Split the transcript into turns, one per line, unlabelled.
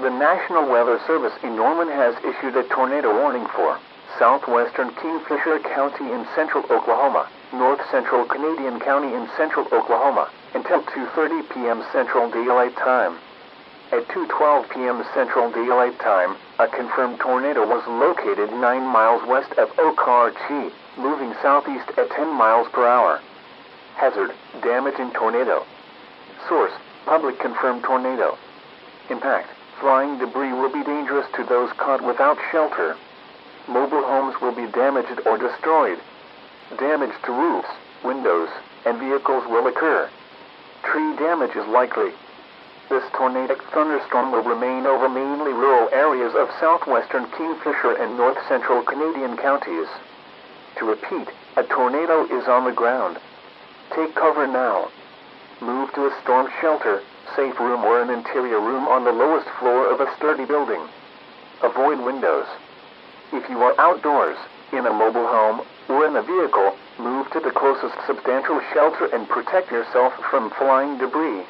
The National Weather Service in Norman has issued a tornado warning for southwestern Kingfisher County in central Oklahoma, north central Canadian County in central Oklahoma, until 2:30 p.m. Central Daylight Time. At 2:12 p.m. Central Daylight Time, a confirmed tornado was located 9 miles west of Okarche, moving southeast at 10 miles per hour. Hazard: damaging tornado. Source: public confirmed tornado. Impact: flying debris will be dangerous to those caught without shelter. Mobile homes will be damaged or destroyed. Damage to roofs, windows, and vehicles will occur. Tree damage is likely. This tornadic thunderstorm will remain over mainly rural areas of southwestern Kingfisher and north central Canadian counties. To repeat, a tornado is on the ground. Take cover now. Move to a storm shelter, safe room or an interior room on the lowest floor of a sturdy building. Avoid windows. If you are outdoors, in a mobile home, or in a vehicle, move to the closest substantial shelter and protect yourself from flying debris.